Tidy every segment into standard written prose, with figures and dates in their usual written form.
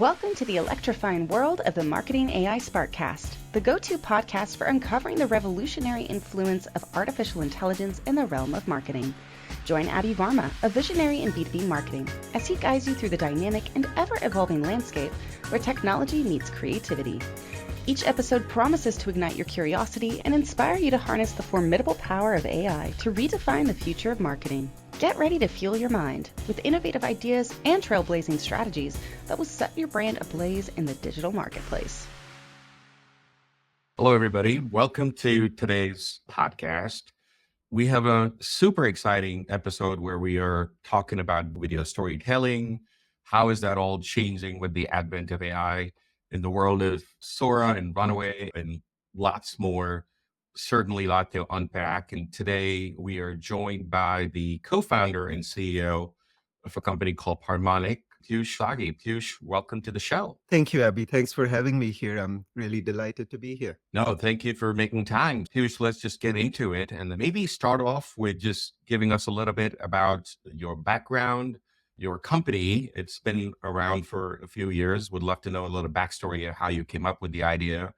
Welcome to the electrifying world of the Marketing AI SparkCast, the go-to podcast for uncovering the revolutionary influence of artificial intelligence in the realm of marketing. Join Aby Varma, a visionary in B2B marketing, as he guides you through the dynamic and ever-evolving landscape where technology meets creativity. Each episode promises to ignite your curiosity and inspire you to harness the formidable power of AI to redefine the future of marketing. Get ready to fuel your mind with innovative ideas and trailblazing strategies that will set your brand ablaze in the digital marketplace. Hello, everybody. Welcome to today's podcast. We have a super exciting episode where we are talking about video storytelling. How is that all changing with the advent of AI in the world of Sora and Runaway and lots more? Certainly a lot to unpack. And today we are joined by the co-founder and CEO of a company called Parmonic, Piyush Saggi. Piyush, welcome to the show. Thank you, Aby. Thanks for having me here. I'm really delighted to be here. No, thank you for making time. Piyush, let's just get into it and then maybe start off with just giving us a little bit about your background, your company. It's been around for a few years. Would love to know a little backstory of how you came up with the idea.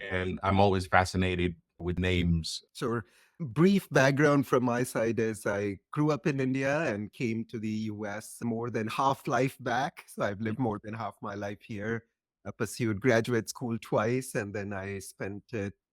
And I'm always fascinated with names. Sure. Brief background from my side is I grew up in India and came to the US more than half life back. So I've lived more than half my life here. I pursued graduate school twice, and then I spent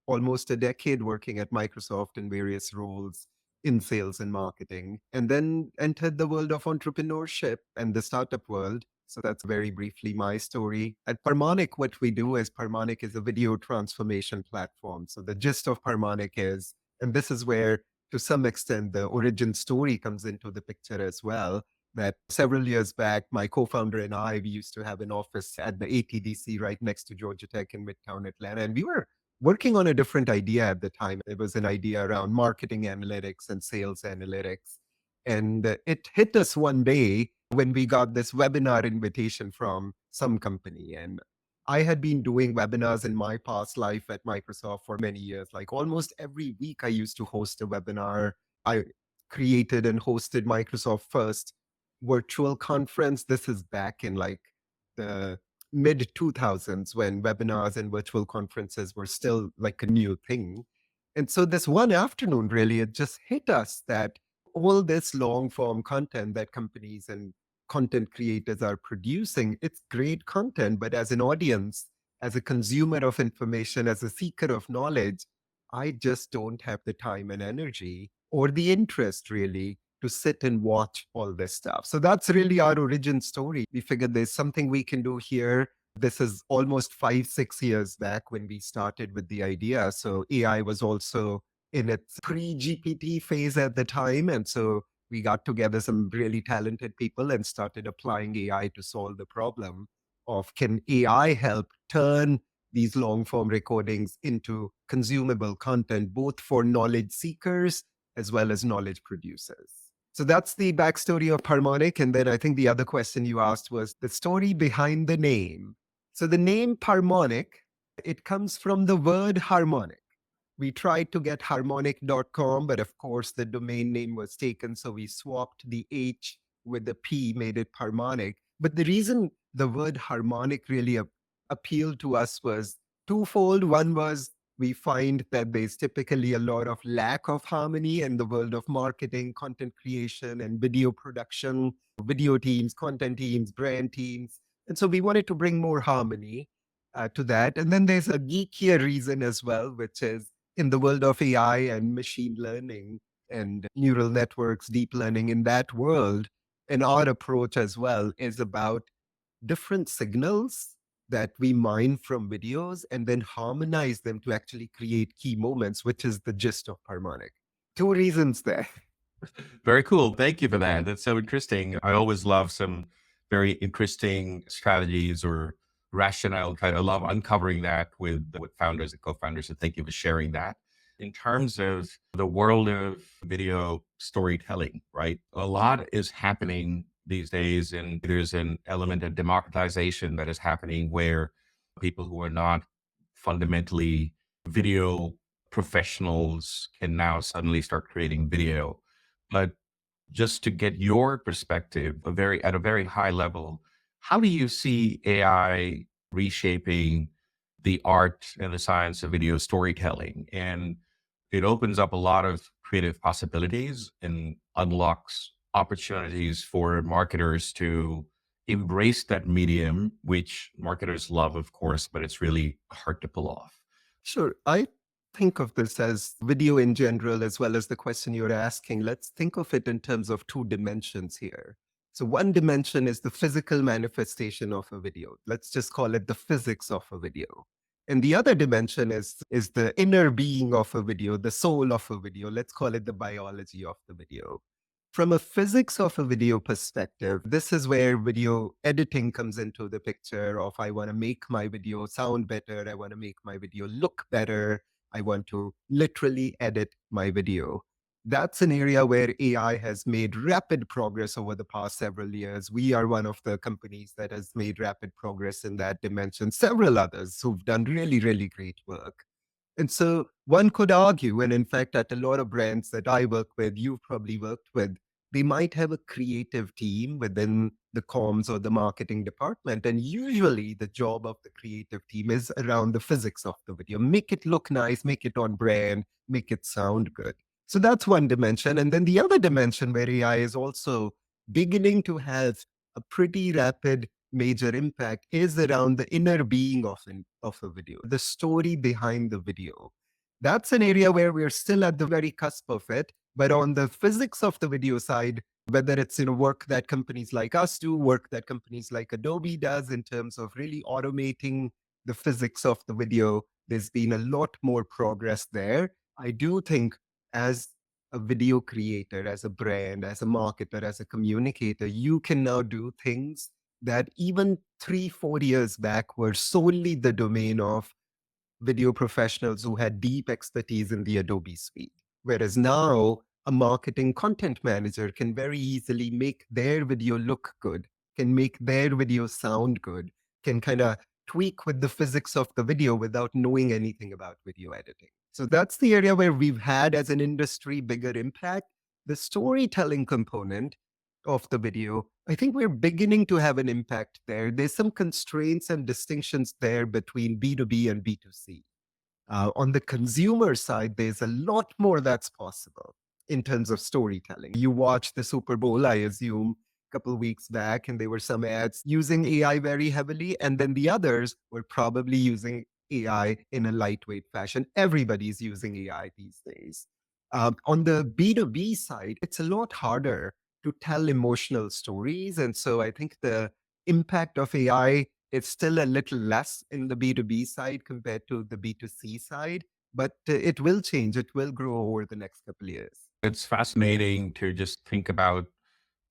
almost a decade working at Microsoft in various roles in sales and marketing, and then entered the world of entrepreneurship and the startup world. So that's very briefly my story. At Parmonic, what we do is Parmonic is a video transformation platform. So the gist of Parmonic is, and this is where to some extent the origin story comes into the picture as well, that several years back, my co-founder and I, we used to have an office at the ATDC right next to Georgia Tech in Midtown Atlanta. And we were working on a different idea at the time. It was an idea around marketing analytics and sales analytics. And it hit us one day when we got this webinar invitation from some company. And I had been doing webinars in my past life at Microsoft for many years. Like almost every week, I used to host a webinar. I created and hosted Microsoft first virtual conference. This is back in like the mid 2000s when webinars and virtual conferences were still like a new thing. And so this one afternoon, really, it just hit us that all this long form content that companies and content creators are producing, it's great content, but as an audience, as a consumer of information, as a seeker of knowledge, I just don't have the time and energy or the interest really to sit and watch all this stuff. So that's really our origin story. We figured there's something we can do here. This is almost 5-6 years back when we started with the idea. So AI was also in its pre-GPT phase at the time. And so we got together some really talented people and started applying AI to solve the problem of, can AI help turn these long form recordings into consumable content, both for knowledge seekers as well as knowledge producers. So that's the backstory of Parmonic. And then I think the other question you asked was the story behind the name. So the name Parmonic, it comes from the word harmonic. We tried to get harmonic.com, but of course the domain name was taken. So we swapped the H with the P, made it Parmonic. But the reason the word harmonic really appealed to us was twofold. One was we find that there's typically a lot of lack of harmony in the world of marketing, content creation, and video production, video teams, content teams, brand teams. And so we wanted to bring more harmony to that. And then there's a geekier reason as well, which is in the world of AI and machine learning and neural networks, deep learning, in that world, and our approach as well is about different signals that we mine from videos and then harmonize them to actually create key moments, which is the gist of Parmonic. Two reasons there. Very cool. Thank you for that. That's so interesting. I always love some very interesting strategies or rationale. I love uncovering that with founders and co-founders. So thank you for sharing that. In terms of the world of video storytelling, right? A lot is happening these days, and there's an element of democratization that is happening where people who are not fundamentally video professionals can now suddenly start creating video. But just to get your perspective, at a very high level, How do you see AI reshaping the art and the science of video storytelling? And it opens up a lot of creative possibilities and unlocks opportunities for marketers to embrace that medium, which marketers love, of course, but it's really hard to pull off. Sure. I think of this as video in general, as well as the question you're asking. Let's think of it in terms of two dimensions here. So, one dimension is the physical manifestation of a video. Let's just call it the physics of a video. And the other dimension is the inner being of a video, the soul of a video. Let's call it the biology of the video. From a physics of a video perspective, this is where video editing comes into the picture of I want to make my video sound better. I want to make my video look better. I want to literally edit my video. That's an area where AI has made rapid progress over the past several years. We are one of the companies that has made rapid progress in that dimension. Several others who've done really, really great work. And so one could argue, and in fact, at a lot of brands that I work with, you've probably worked with, they might have a creative team within the comms or the marketing department. And usually the job of the creative team is around the physics of the video. Make it look nice, make it on brand, make it sound good. So that's one dimension. And then the other dimension where AI is also beginning to have a pretty rapid major impact is around the inner being of a video, the story behind the video. That's an area where we're still at the very cusp of it. But on the physics of the video side, whether it's work that companies like us do, work that companies like Adobe does in terms of really automating the physics of the video, there's been a lot more progress there. I do think as a video creator, as a brand, as a marketer, as a communicator, you can now do things that even 3-4 years back were solely the domain of video professionals who had deep expertise in the Adobe suite. Whereas now, a marketing content manager can very easily make their video look good, can make their video sound good, can kind of tweak with the physics of the video without knowing anything about video editing. So that's the area where we've had, as an industry, bigger impact. The storytelling component of the video, I think we're beginning to have an impact there. There's some constraints and distinctions there between B2B and B2C. On the consumer side, there's a lot more that's possible in terms of storytelling. You watched the Super Bowl, I assume, a couple of weeks back, and there were some ads using AI very heavily, and then the others were probably using AI in a lightweight fashion. Everybody's using AI these days. On the B2B side, it's a lot harder to tell emotional stories. And so I think the impact of AI is still a little less in the B2B side compared to the B2C side, but it will change. It will grow over the next couple of years. It's fascinating to just think about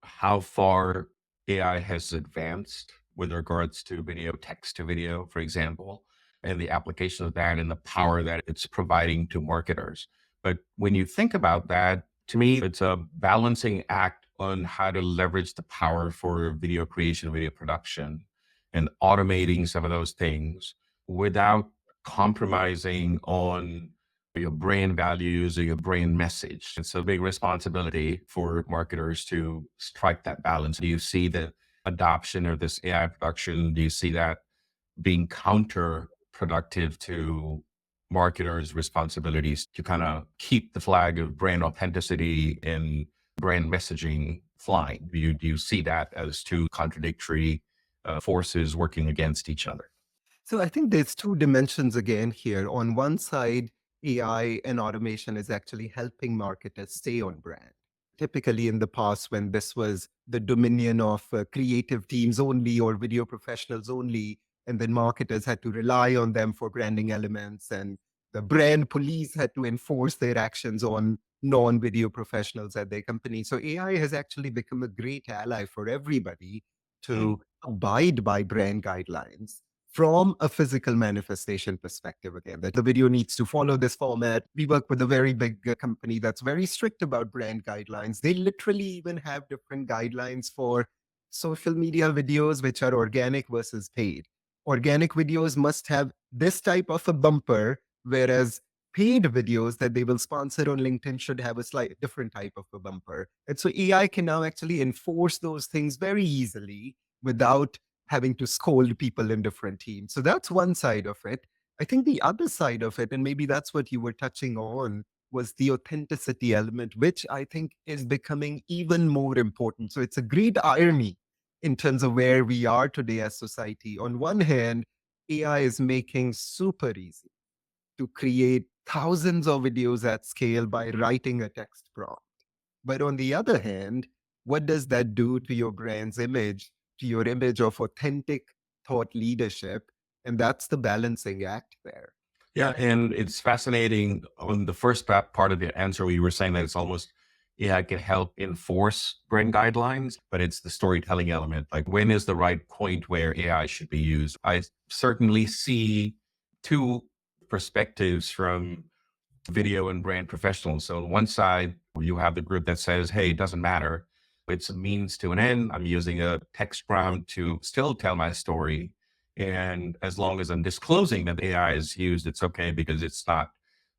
how far AI has advanced with regards to video, text to video, for example, and the application of that and the power that it's providing to marketers. But when you think about that, to me, it's a balancing act on how to leverage the power for video creation, video production, and automating some of those things without compromising on your brand values or your brand message. It's a big responsibility for marketers to strike that balance. Do you see the adoption of this AI production? Do you see that being counterproductive to marketers' responsibilities to kind of keep the flag of brand authenticity and brand messaging flying? Do you see that as two contradictory forces working against each other? So I think there's two dimensions again here. On one side, AI and automation is actually helping marketers stay on brand. Typically in the past, when this was the dominion of creative teams only or video professionals only, and then marketers had to rely on them for branding elements, and the brand police had to enforce their actions on non-video professionals at their company. So AI has actually become a great ally for everybody to abide by brand guidelines from a physical manifestation perspective. Again, that the video needs to follow this format. We work with a very big company that's very strict about brand guidelines. They literally even have different guidelines for social media videos, which are organic versus paid. Organic videos must have this type of a bumper, whereas paid videos that they will sponsor on LinkedIn should have a slight different type of a bumper. And so AI can now actually enforce those things very easily without having to scold people in different teams. So that's one side of it. I think the other side of it, and maybe that's what you were touching on, was the authenticity element, which I think is becoming even more important. So it's a great irony in terms of where we are today as society. On one hand, AI is making super easy to create thousands of videos at scale by writing a text prompt. But on the other hand, what does that do to your brand's image, to your image of authentic thought leadership? And that's the balancing act there. Yeah, and it's fascinating on the first part of the answer where you were saying that it's almost AI can help enforce brand guidelines, but it's the storytelling element. Like when is the right point where AI should be used? I certainly see two perspectives from video and brand professionals. So on one side, you have the group that says, hey, it doesn't matter. It's a means to an end. I'm using a text prompt to still tell my story. And as long as I'm disclosing that AI is used, it's okay because it's not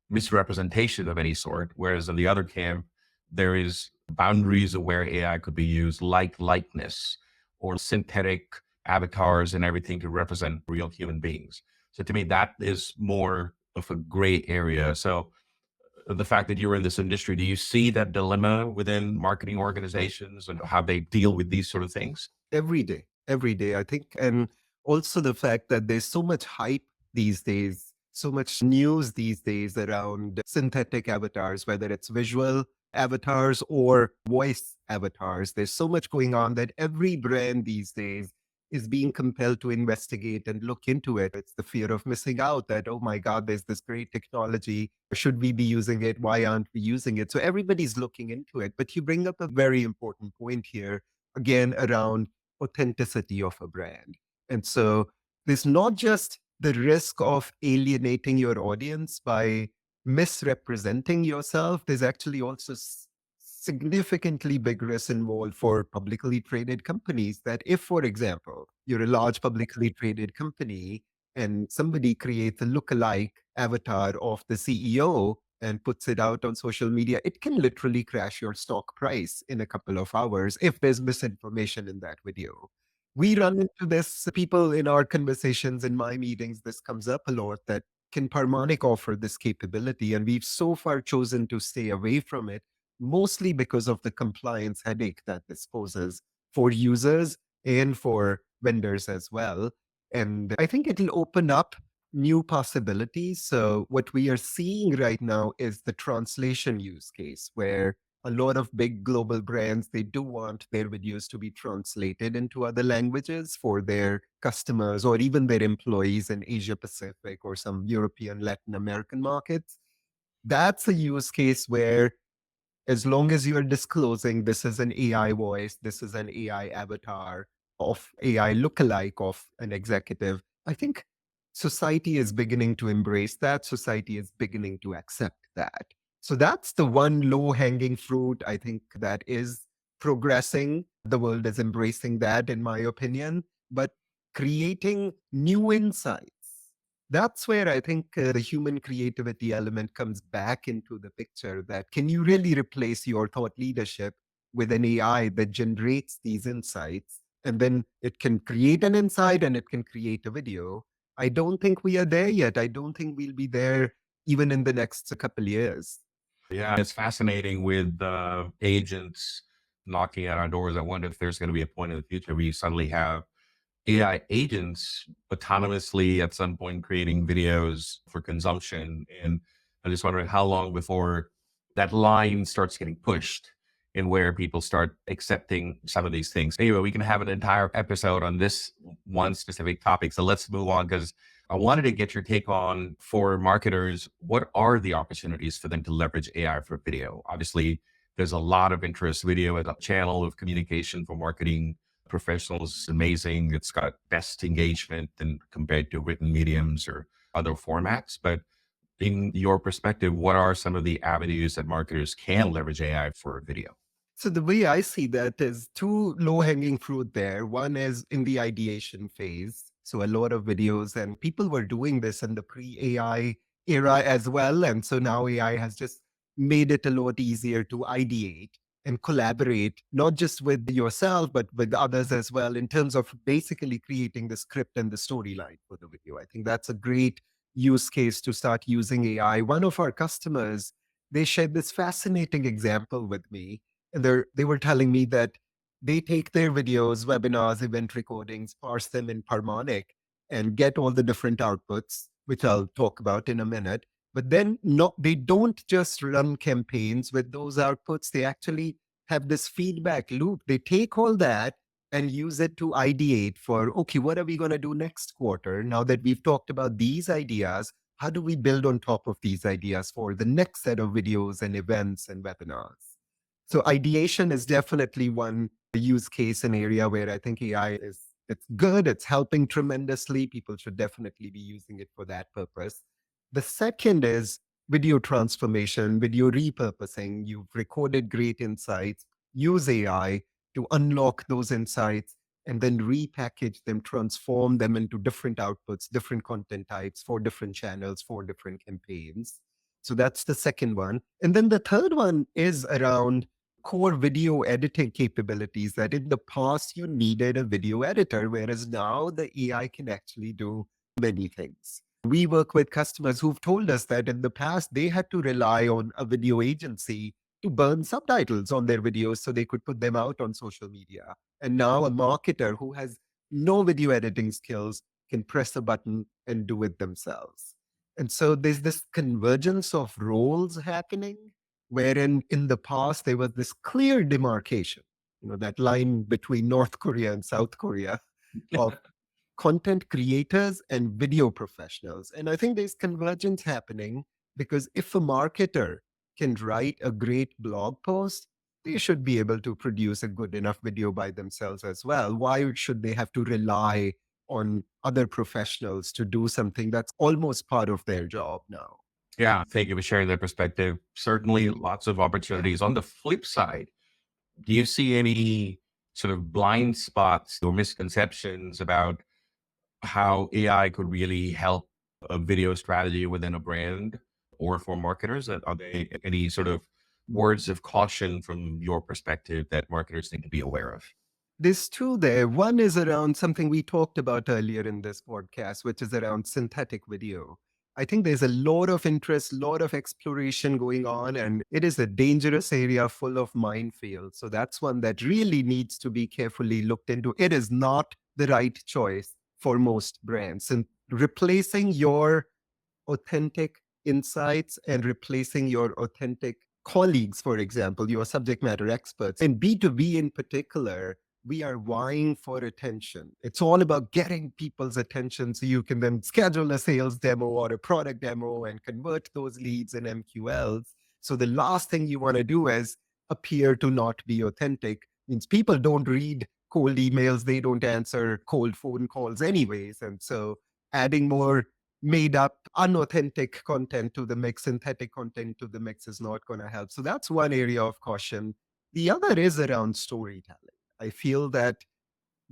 misrepresentation of any sort. Whereas on the other camp, there is boundaries of where AI could be used, like likeness or synthetic avatars and everything to represent real human beings. So to me, that is more of a gray area. So the fact that you're in this industry, do you see that dilemma within marketing organizations and how they deal with these sort of things? Every day, I think. And also the fact that there's so much hype these days, so much news these days around synthetic avatars, whether it's visual avatars or voice avatars. There's so much going on that every brand these days is being compelled to investigate and look into it. It's the fear of missing out that, oh my God, there's this great technology. Should we be using it? Why aren't we using it? So everybody's looking into it. But you bring up a very important point here, again, around authenticity of a brand. And so there's not just the risk of alienating your audience by misrepresenting yourself, there's actually also significantly big risk involved for publicly traded companies. That if, for example, you're a large publicly traded company and somebody creates a lookalike avatar of the CEO and puts it out on social media, it can literally crash your stock price in a couple of hours if there's misinformation in that video. We run into this, people in our conversations, in my meetings, this comes up a lot, that can Parmonic offer this capability? And we've so far chosen to stay away from it, mostly because of the compliance headache that this poses for users and for vendors as well. And I think it'll open up new possibilities. So what we are seeing right now is the translation use case, where a lot of big global brands, they do want their videos to be translated into other languages for their customers or even their employees in Asia Pacific or some European, Latin American markets. That's a use case where, as long as you're disclosing this is an AI voice, this is an AI avatar of AI lookalike of an executive, I think society is beginning to embrace that. Society is beginning to accept that. So that's the one low hanging fruit, I think, that is progressing. The world is embracing that, in my opinion. But creating new insights, that's where I think the human creativity element comes back into the picture. That can you really replace your thought leadership with an AI that generates these insights, and then it can create an insight and it can create a video? I don't think we are there yet. I don't think we'll be there even in the next couple years. Yeah, it's fascinating with agents knocking at our doors. I wonder if there's going to be a point in the future where you suddenly have AI agents autonomously at some point creating videos for consumption. And I'm just wondering how long before that line starts getting pushed and where people start accepting some of these things. Anyway, we can have an entire episode on this one specific topic. So let's move on, because I wanted to get your take on, for marketers, what are the opportunities for them to leverage AI for video? Obviously, there's a lot of interest. Video as a channel of communication for marketing professionals is amazing. It's got best engagement and compared to written mediums or other formats. But in your perspective, what are some of the avenues that marketers can leverage AI for video? So the way I see that is two low-hanging fruit there. One is in the ideation phase. So a lot of videos, and people were doing this in the pre-AI era as well. And so now AI has just made it a lot easier to ideate. and collaborate, not just with yourself, but with others as well, in terms of basically creating the script and the storyline for the video. I think that's a great use case to start using AI. One of our customers, they shared this fascinating example with me. And they were telling me that they take their videos, webinars, event recordings, parse them in Parmonic, and get all the different outputs, which I'll talk about in a minute. But then they don't just run campaigns with those outputs. They actually have this feedback loop. They take all that and use it to ideate for, okay, what are we going to do next quarter? Now that we've talked about these ideas, how do we build on top of these ideas for the next set of videos and events and webinars? So ideation is definitely one use case and area where I think AI it's good. It's helping tremendously. People should definitely be using it for that purpose. The second is video transformation, video repurposing. You've recorded great insights. Use AI to unlock those insights and then repackage them, transform them into different outputs, different content types for different channels, for different campaigns. So that's the second one. And then the third one is around core video editing capabilities that in the past you needed a video editor, whereas now the AI can actually do many things. We work with customers who've told us that in the past they had to rely on a video agency to burn subtitles on their videos so they could put them out on social media. And now a marketer who has no video editing skills can press a button and do it themselves. And so there's this convergence of roles happening, wherein in the past there was this clear demarcation, that line between North Korea and South Korea of content creators and video professionals. And I think there's convergence happening because if a marketer can write a great blog post, they should be able to produce a good enough video by themselves as well. Why should they have to rely on other professionals to do something that's almost part of their job now? Yeah, thank you for sharing that perspective. Certainly lots of opportunities. On the flip side, do you see any sort of blind spots or misconceptions about how AI could really help a video strategy within a brand or for marketers? Are there any sort of words of caution from your perspective that marketers need to be aware of? There's two there. One is around something we talked about earlier in this podcast, which is around synthetic video. I think there's a lot of interest, a lot of exploration going on, and it is a dangerous area full of minefields. So that's one that really needs to be carefully looked into. It is not the right choice for most brands. And replacing your authentic insights and replacing your authentic colleagues, for example, your subject matter experts, in B2B in particular, we are vying for attention. It's all about getting people's attention so you can then schedule a sales demo or a product demo and convert those leads in MQLs. So the last thing you want to do is appear to not be authentic. Means people don't read cold emails, they don't answer cold phone calls anyways. And so adding more made up unauthentic content to the mix, synthetic content to the mix is not going to help. So that's one area of caution. The other is around storytelling. I feel that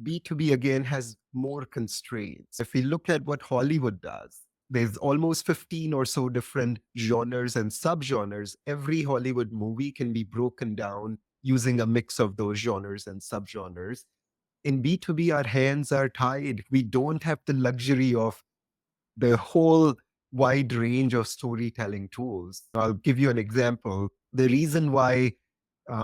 B2B again has more constraints. If we look at what Hollywood does, there's almost 15 or so different genres and subgenres. Every Hollywood movie can be broken down using a mix of those genres and subgenres. In B2B, our hands are tied. We don't have the luxury of the whole wide range of storytelling tools. I'll give you an example. The reason why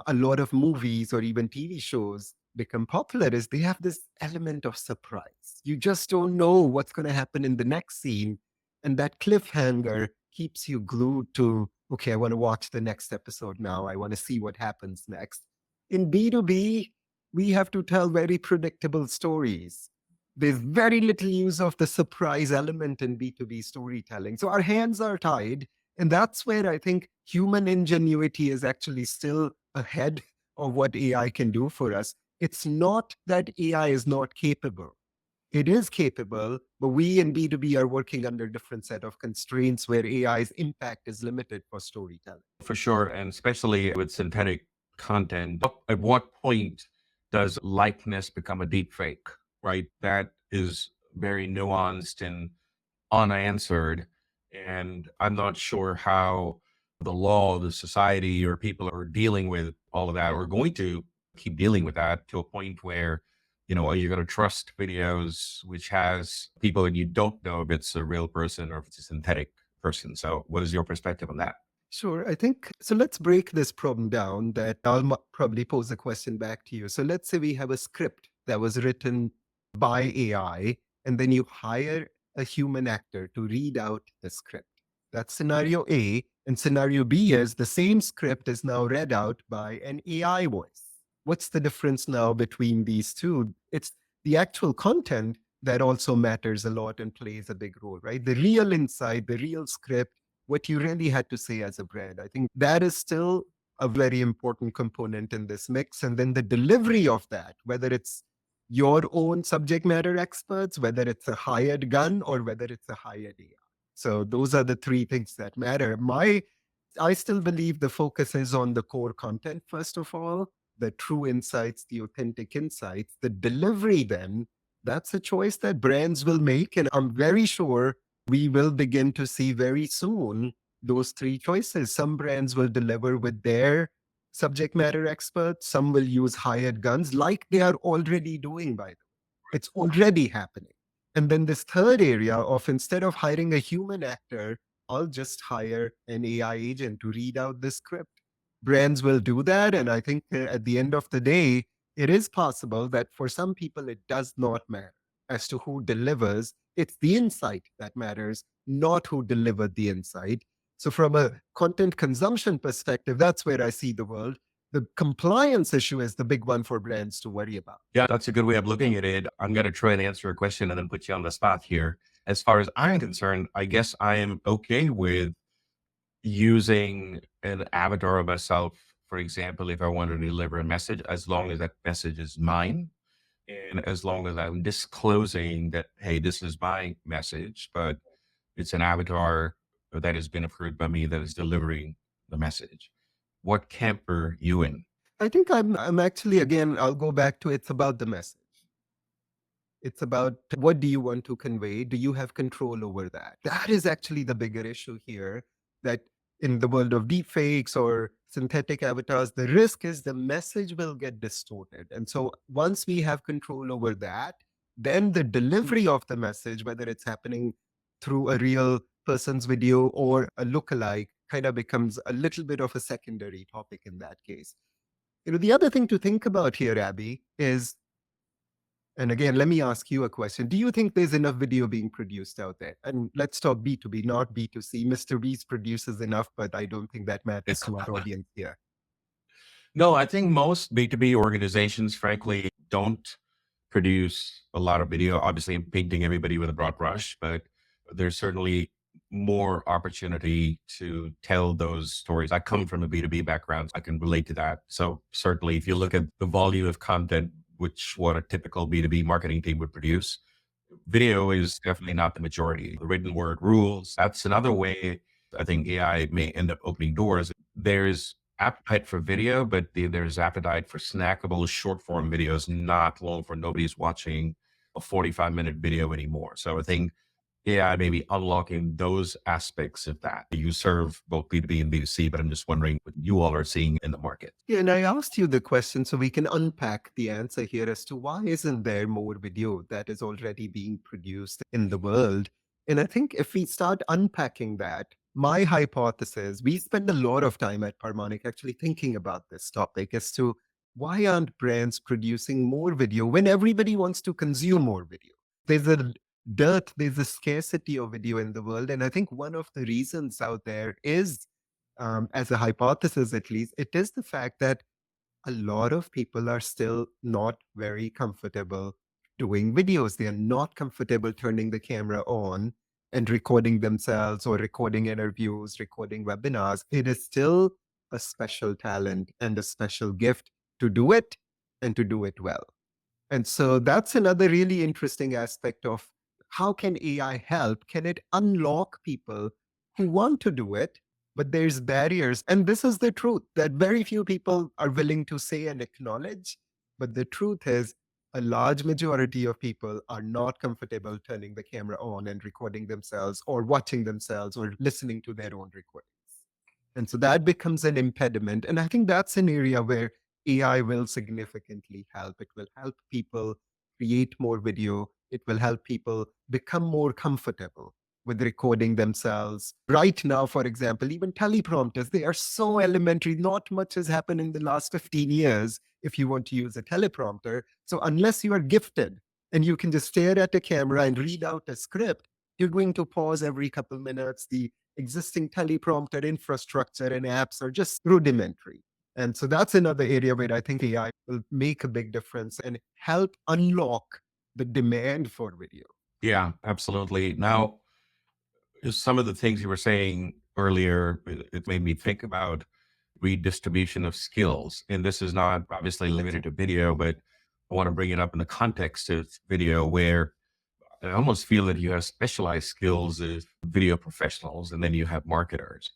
a lot of movies or even TV shows become popular is they have this element of surprise. You just don't know what's going to happen in the next scene. And that cliffhanger keeps you glued to, okay, I want to watch the next episode now. I want to see what happens next. In B2B, we have to tell very predictable stories. There's very little use of the surprise element in B2B storytelling. So our hands are tied. And that's where I think human ingenuity is actually still ahead of what AI can do for us. It's not that AI is not capable. It is capable, but we in B2B are working under a different set of constraints where AI's impact is limited for storytelling. For sure. And especially with synthetic content, at what point does likeness become a deep fake, right? That is very nuanced and unanswered. And I'm not sure how the law, the society, or people are dealing with all of that, or going to keep dealing with that to a point where, are you going to trust videos which has people and you don't know if it's a real person or if it's a synthetic person? So what is your perspective on that? Sure. I think so. Let's break this problem down. That I'll probably pose a question back to you. So let's say we have a script that was written by AI, and then you hire a human actor to read out the script. That's scenario A. And scenario B is the same script is now read out by an AI voice. What's the difference now between these two? It's the actual content that also matters a lot and plays a big role, right? The real insight, the real script, what you really had to say as a brand. I think that is still a very important component in this mix. And then the delivery of that, whether it's your own subject matter experts, whether it's a hired gun or whether it's a hired AI. So those are the three things that matter. I still believe the focus is on the core content, first of all, the true insights, the authentic insights. The delivery then, that's a choice that brands will make. And I'm very sure we will begin to see very soon those three choices. Some brands will deliver with their subject matter experts. Some will use hired guns like they are already doing, by the way. It's already happening. And then this third area of instead of hiring a human actor, I'll just hire an AI agent to read out the script. Brands will do that. And I think at the end of the day, it is possible that for some people, it does not matter as to who delivers. It's the insight that matters, not who delivered the insight. So from a content consumption perspective, that's where I see the world. The compliance issue is the big one for brands to worry about. Yeah, that's a good way of looking at it. I'm going to try and answer a question and then put you on the spot here. As far as I'm concerned, I guess I am okay with using an avatar of myself, for example, if I want to deliver a message, as long as that message is mine. And as long as I'm disclosing that, hey, this is my message, but it's an avatar that has been approved by me that is delivering the message. What camp are you in? I think I'm actually, again, I'll go back to it's about the message. It's about what do you want to convey? Do you have control over that? That is actually the bigger issue here, that in the world of deepfakes or synthetic avatars, the risk is the message will get distorted. And so once we have control over that, then the delivery of the message, whether it's happening through a real person's video or a lookalike, kind of becomes a little bit of a secondary topic in that case. The other thing to think about here, Aby, is, and again, let me ask you a question. Do you think there's enough video being produced out there? And let's talk B2B, not B2C. Mr. Beast produces enough, but I don't think that matters to our audience here. No, I think most B2B organizations, frankly, don't produce a lot of video. Obviously, I'm painting everybody with a broad brush, but there's certainly more opportunity to tell those stories. I come from a B2B background. I can relate to that. So certainly, if you look at the volume of content, which what a typical B2B marketing team would produce, video is definitely not the majority. The written word rules. That's another way I think AI may end up opening doors. There's appetite for video, but there's appetite for snackable short form videos, not long form. Nobody's watching a 45-minute video anymore. So I think AI may be unlocking those aspects of that. You serve both B2B and B2C, but I'm just wondering what you all are seeing in the market. Yeah, and I asked you the question so we can unpack the answer here as to why isn't there more video that is already being produced in the world? And I think if we start unpacking that, my hypothesis, we spend a lot of time at Parmonic actually thinking about this topic as to why aren't brands producing more video when everybody wants to consume more video? There's a there's a scarcity of video in the world. And I think one of the reasons out there is, as a hypothesis at least, it is the fact that a lot of people are still not very comfortable doing videos. They are not comfortable turning the camera on and recording themselves or recording interviews, recording webinars. It is still a special talent and a special gift to do it and to do it well. And so that's another really interesting aspect of how can AI help? Can it unlock people who want to do it, but there's barriers? And this is the truth that very few people are willing to say and acknowledge. But the truth is, a large majority of people are not comfortable turning the camera on and recording themselves or watching themselves or listening to their own recordings. And so that becomes an impediment. And I think that's an area where AI will significantly help. It will help people create more video. It will help people become more comfortable with recording themselves. Right now, for example, even teleprompters, they are so elementary. Not much has happened in the last 15 years if you want to use a teleprompter. So unless you are gifted and you can just stare at a camera and read out a script, you're going to pause every couple minutes. The existing teleprompter infrastructure and apps are just rudimentary. And so that's another area where I think AI will make a big difference and help unlock the demand for video. Yeah, absolutely. Now, some of the things you were saying earlier, it made me think about redistribution of skills. And this is not obviously limited to video, but I want to bring it up in the context of video where I almost feel that you have specialized skills as video professionals and then you have marketers.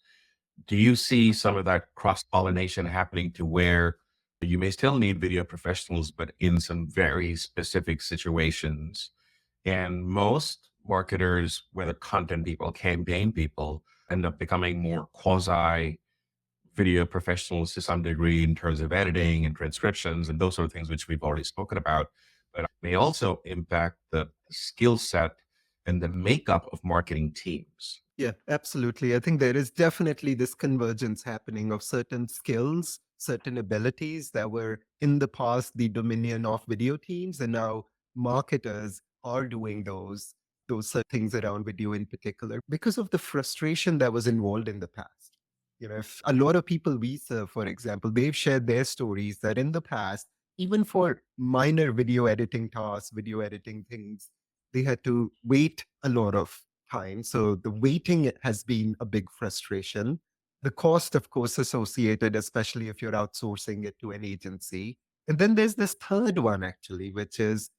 Do you see some of that cross-pollination happening to where you may still need video professionals, but in some very specific situations? And most marketers, whether content people, campaign people, end up becoming more quasi video professionals to some degree in terms of editing and transcriptions and those sort of things, which we've already spoken about, but may also impact the skill set and the makeup of marketing teams. Yeah, absolutely. I think there is definitely this convergence happening of certain skills, certain abilities that were in the past the dominion of video teams, and now marketers are doing those things around video in particular because of the frustration that was involved in the past. If a lot of people we serve, for example, they've shared their stories that in the past, even for minor video editing tasks, video editing things, they had to wait a lot of time. So the waiting has been a big frustration. The cost, of course, associated, especially if you're outsourcing it to an agency. And then there's this third one, actually, which is,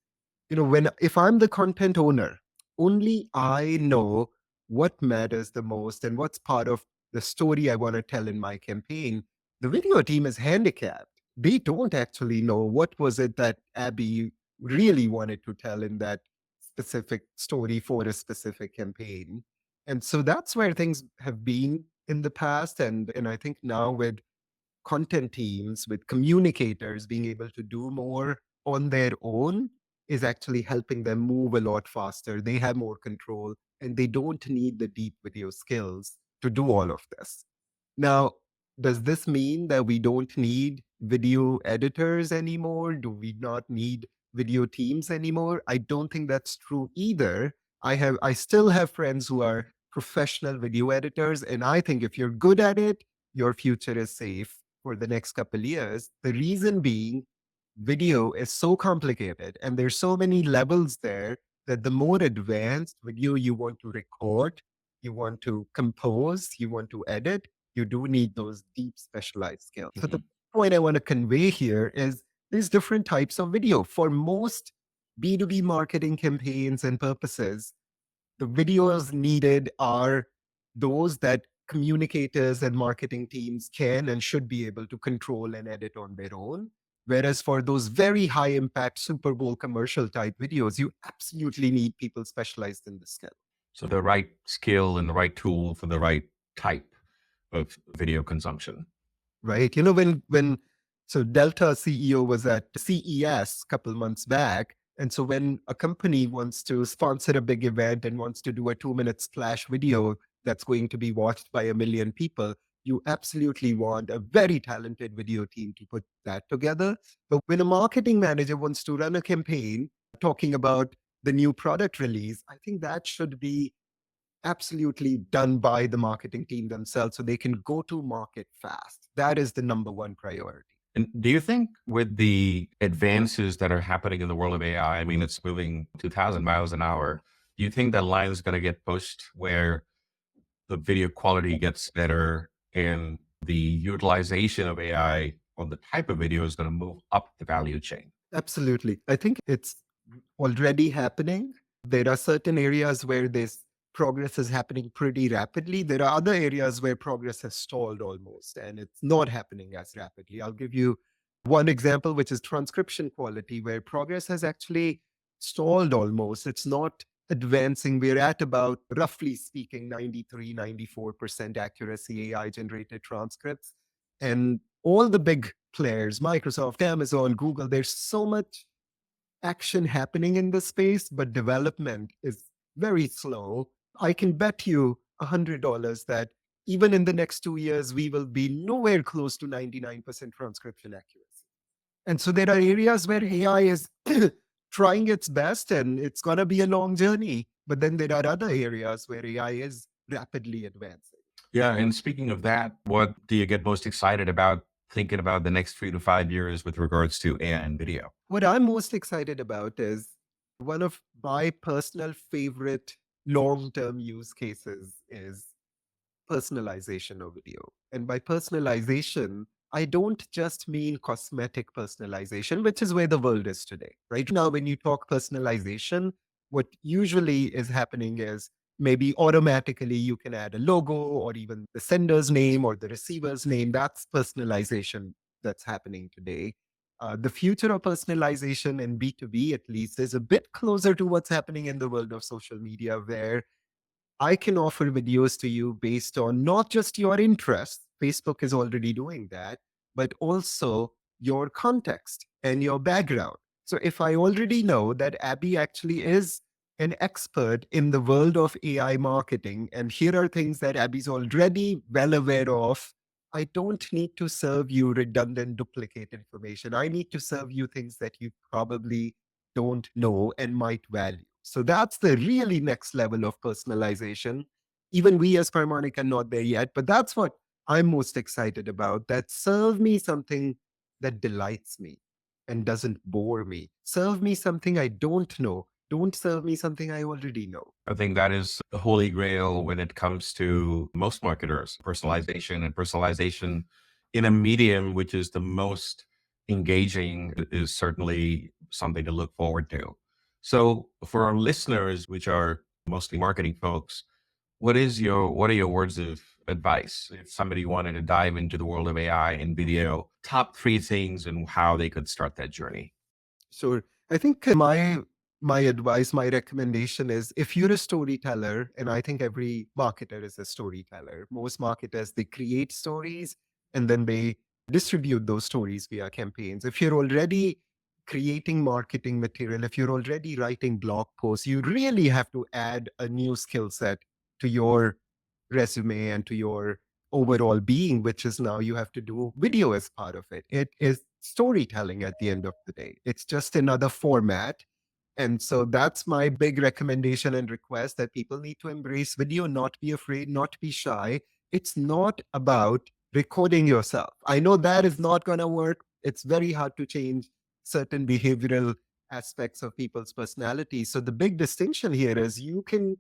if I'm the content owner, only I know what matters the most and what's part of the story I want to tell in my campaign. The video team is handicapped. They don't actually know what was it that Aby really wanted to tell in that specific story for a specific campaign. And so that's where things have been in the past. And I think now with content teams, with communicators being able to do more on their own is actually helping them move a lot faster. They have more control and they don't need the deep video skills to do all of this. Now, does this mean that we don't need video editors anymore? Do we not need video teams anymore? I don't think that's true either. I still have friends who are professional video editors, and I think if you're good at it, your future is safe for the next couple of years. The reason being, video is so complicated and there's so many levels there that the more advanced video you want to record, you want to compose, you want to edit, you do need those deep specialized skills. So the point I want to convey here is there's different types of video. For most B2B marketing campaigns and purposes, the videos needed are those that communicators and marketing teams can and should be able to control and edit on their own. Whereas for those very high impact Super Bowl commercial type videos, you absolutely need people specialized in the skill. So the right skill and the right tool for the right type of video consumption. Right. So Delta CEO was at CES a couple months back. And so when a company wants to sponsor a big event and wants to do a 2-minute splash video that's going to be watched by 1 million people, you absolutely want a very talented video team to put that together. But when a marketing manager wants to run a campaign talking about the new product release, I think that should be absolutely done by the marketing team themselves so they can go to market fast. That is the number one priority. And do you think with the advances that are happening in the world of AI, I mean, it's moving 2,000 miles an hour, do you think that line is going to get pushed where the video quality gets better and the utilization of AI on the type of video is going to move up the value chain? Absolutely. I think it's already happening. There are certain areas where this progress is happening pretty rapidly. There are other areas where progress has stalled almost, and it's not happening as rapidly. I'll give you one example, which is transcription quality, where progress has actually stalled almost. It's not advancing. We're at about, roughly speaking, 93, 94% accuracy AI generated transcripts. And all the big players, Microsoft, Amazon, Google, there's so much action happening in this space, but development is very slow. I can bet you $100 that even in the next 2 years, we will be nowhere close to 99% transcription accuracy. And so there are areas where AI is trying its best and it's going to be a long journey. But then there are other areas where AI is rapidly advancing. Yeah. And speaking of that, what do you get most excited about thinking about the next 3 to 5 years with regards to AI and video? What I'm most excited about is one of my personal favorite long-term use cases is personalization of video. And by personalization, I don't just mean cosmetic personalization, which is where the world is today. Right now, when you talk personalization, what usually is happening is maybe automatically you can add a logo or even the sender's name or the receiver's name. That's personalization that's happening today. The future of personalization in B2B, at least, is a bit closer to what's happening in the world of social media, where I can offer videos to you based on not just your interests. Facebook is already doing that, but also your context and your background. So if I already know that Aby actually is an expert in the world of AI marketing, and here are things that Aby's already well aware of, I don't need to serve you redundant duplicate information. I need to serve you things that you probably don't know and might value. So that's the really next level of personalization. Even we as Parmonic are not there yet, but that's what I'm most excited about. That serve me something that delights me and doesn't bore me. Serve me something I don't know. Don't serve me something I already know. I think that is the holy grail when it comes to most marketers, personalization in a medium which is the most engaging is certainly something to look forward to. So for our listeners, which are mostly marketing folks, what are your words of advice if somebody wanted to dive into the world of AI and video, top 3 things and how they could start that journey? Sure. I think my advice, my recommendation is, if you're a storyteller, and I think every marketer is a storyteller. Most marketers, they create stories and then they distribute those stories via campaigns. If you're already creating marketing material, if you're already writing blog posts, you really have to add a new skill set to your resume and to your overall being, which is now you have to do video as part of it. It is storytelling at the end of the day. It's just another format. And so that's my big recommendation and request, that people need to embrace video, not be afraid, not be shy. It's not about recording yourself. I know that is not going to work. It's very hard to change certain behavioral aspects of people's personality. So the big distinction here is you can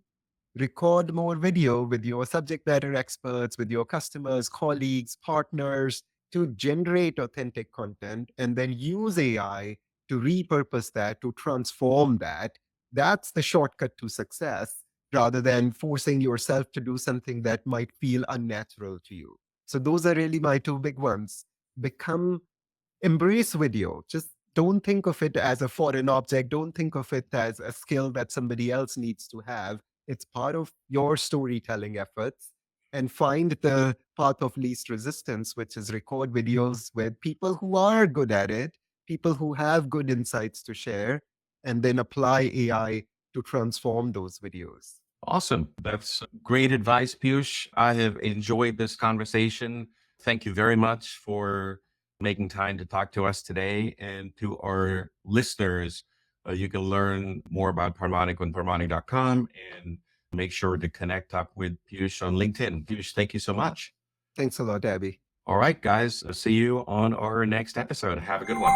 record more video with your subject matter experts, with your customers, colleagues, partners, to generate authentic content, and then use AI to repurpose that, to transform that. That's the shortcut to success, rather than forcing yourself to do something that might feel unnatural to you. So those are really my two big ones. Embrace video. Just don't think of it as a foreign object. Don't think of it as a skill that somebody else needs to have. It's part of your storytelling efforts. And find the path of least resistance, which is record videos with people who are good at it, people who have good insights to share, and then apply AI to transform those videos. Awesome. That's great advice, Piyush. I have enjoyed this conversation. Thank you very much for making time to talk to us today. And to our listeners, you can learn more about Parmonic on Parmonic.com, and make sure to connect up with Piyush on LinkedIn. Piyush, thank you so much. Thanks a lot, Aby. All right, guys. I'll see you on our next episode. Have a good one.